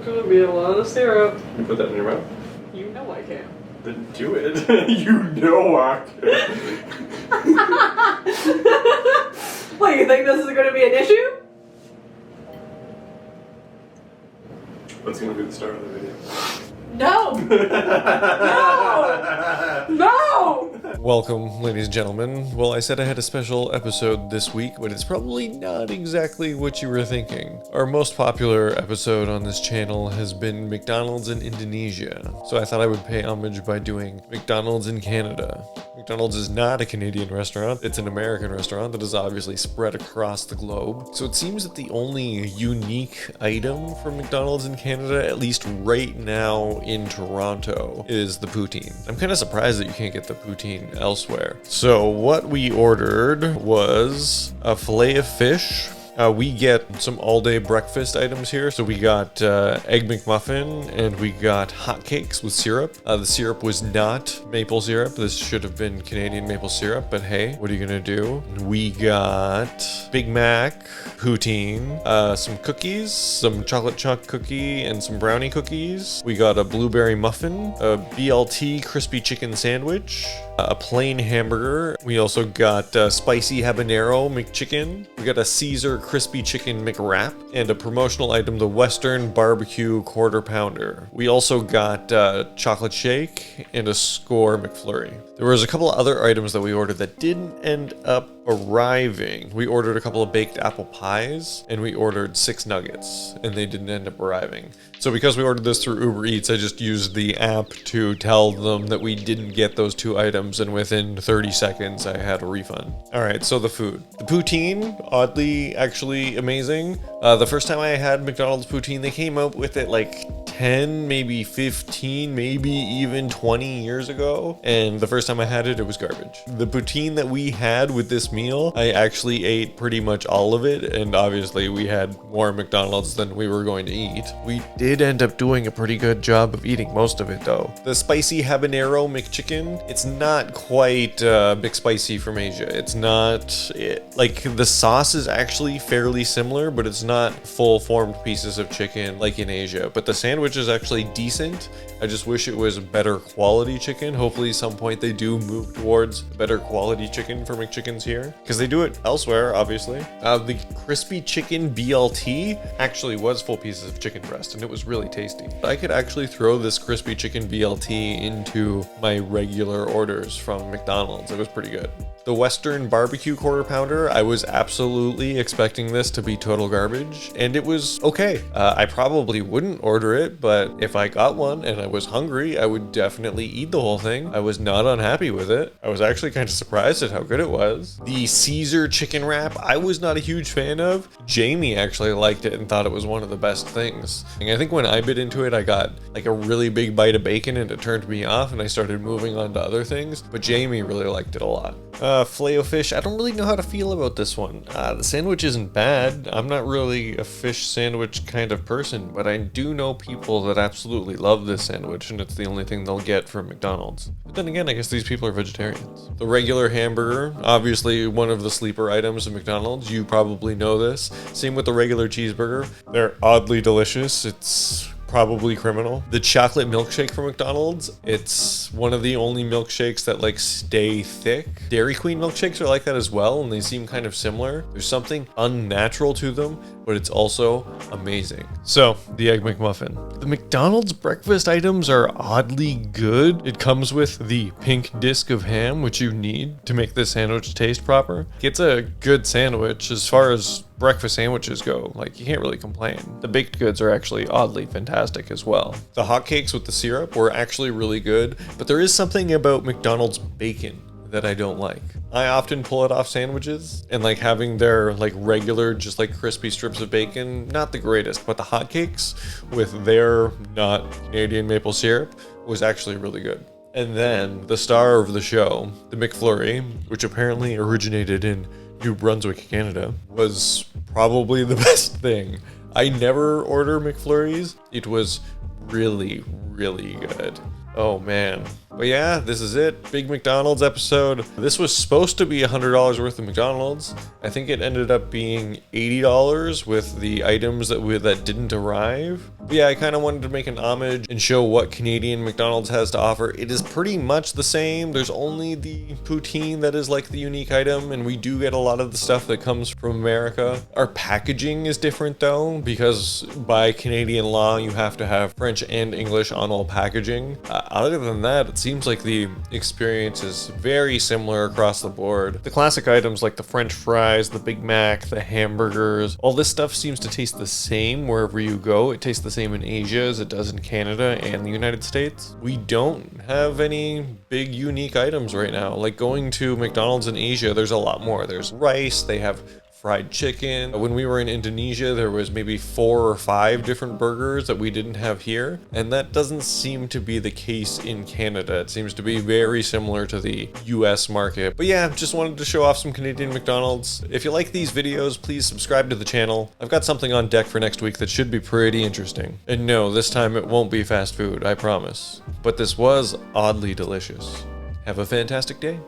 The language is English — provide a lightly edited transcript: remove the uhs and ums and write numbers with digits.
gonna be a lot of syrup. You put that in your mouth? You know I can. Then do it. You know I can. What, you think this is gonna be an issue? What's gonna be the start of the video? No! No! No! Welcome, ladies and gentlemen. Well, I said I had a special episode this week, but it's probably not exactly what you were thinking. Our most popular episode on this channel has been McDonald's in Indonesia, so I thought I would pay homage by doing McDonald's in Canada. McDonald's is not a Canadian restaurant, it's an American restaurant that is obviously spread across the globe. So it seems that the only unique item from McDonald's in Canada, at least right now in Toronto, is the poutine. I'm kind of surprised that you can't get the poutine elsewhere. So what we ordered was a fillet of fish. We get some all-day breakfast items here. So we got Egg McMuffin and we got hotcakes with syrup. The syrup was not maple syrup. This should have been Canadian maple syrup, but hey, what are you gonna do? We got Big Mac, poutine, some cookies, some chocolate chunk cookie and some brownie cookies. We got a blueberry muffin, a BLT crispy chicken sandwich, a plain hamburger. We also got spicy habanero McChicken. We got a Caesar crispy chicken McWrap and a promotional item, the Western barbecue quarter pounder. We also got chocolate shake and a score McFlurry. There was a couple of other items that we ordered that didn't end up arriving. We ordered a couple of baked apple pies and we ordered 6 nuggets and they didn't end up arriving. So because we ordered this through Uber Eats, I just used the app to tell them that we didn't get those 2 items, and within 30 seconds I had a refund. All right, so the food. The poutine, oddly actually amazing. The first time I had McDonald's poutine, they came out with it like 10, maybe 15, maybe even 20 years ago. And the first time I had it, it was garbage. The poutine that we had with this meal, I actually ate pretty much all of it. And obviously we had more McDonald's than we were going to eat. We did end up doing a pretty good job of eating most of it though. The spicy habanero McChicken, it's not quite McSpicy from Asia. It's not, like the sauce is actually fairly similar, but it's not full formed pieces of chicken like in Asia. But the sandwich is actually decent. I just wish it was better quality chicken. Hopefully at some point they do move towards better quality chicken for McChickens here, because they do it elsewhere, obviously. The crispy chicken BLT actually was full pieces of chicken breast, and it was really tasty. I could actually throw this crispy chicken BLT into my regular orders from McDonald's. It was pretty good. The Western barbecue quarter pounder, I was absolutely expecting this to be total garbage, and it was okay. I probably wouldn't order it, but if I got one and I was hungry, I would definitely eat the whole thing. I was not unhappy with it. I was actually kind of surprised at how good it was. The Caesar chicken wrap, I was not a huge fan of. Jamie actually liked it and thought it was one of the best things. And I think when I bit into it, I got like a really big bite of bacon and it turned me off and I started moving on to other things, but Jamie really liked it a lot. Filet of fish, I don't really know how to feel about this one. The sandwich isn't bad. I'm not really a fish sandwich kind of person, but I do know people that absolutely love this sandwich and it's the only thing they'll get from McDonald's. But then again, I guess these people are vegetarians. The regular hamburger, obviously one of the sleeper items of McDonald's. You probably know this. Same with the regular cheeseburger. They're oddly delicious. It's probably criminal. The chocolate milkshake from McDonald's, it's one of the only milkshakes that like stay thick. Dairy Queen milkshakes are like that as well, and they seem kind of similar. There's something unnatural to them, but it's also amazing. So, the Egg McMuffin. The McDonald's breakfast items are oddly good. It comes with the pink disc of ham, which you need to make this sandwich taste proper. It's a good sandwich as far as breakfast sandwiches go. Like, you can't really complain. The baked goods are actually oddly fantastic as well. The hotcakes with the syrup were actually really good, but there is something about McDonald's bacon that I don't like. I often pull it off sandwiches, and like having their like regular just like crispy strips of bacon, not the greatest, but the hotcakes with their not Canadian maple syrup was actually really good. And then the star of the show, the McFlurry, which apparently originated in New Brunswick, Canada, was probably the best thing. I never order McFlurries. It was really, really good. Oh man. But yeah, this is it. Big McDonald's episode. This was supposed to be $100 worth of McDonald's. I think it ended up being $80 with the items that didn't arrive. But yeah, I kind of wanted to make an homage and show what Canadian McDonald's has to offer. It is pretty much the same. There's only the poutine that is like the unique item, and we do get a lot of the stuff that comes from America. Our packaging is different though, because by Canadian law, you have to have French and English on all packaging. Other than that, it seems like the experience is very similar across the board. The classic items like the French fries, the Big Mac, the hamburgers, all this stuff seems to taste the same wherever you go. It tastes the same in Asia as it does in Canada and the United States. We don't have any big unique items right now. Like going to McDonald's in Asia, there's a lot more. There's rice, they have fried chicken. When we were in Indonesia, there was maybe 4 or 5 different burgers that we didn't have here. And that doesn't seem to be the case in Canada. It seems to be very similar to the US market. But yeah, just wanted to show off some Canadian McDonald's. If you like these videos, please subscribe to the channel. I've got something on deck for next week that should be pretty interesting. And no, this time it won't be fast food, I promise. But this was oddly delicious. Have a fantastic day.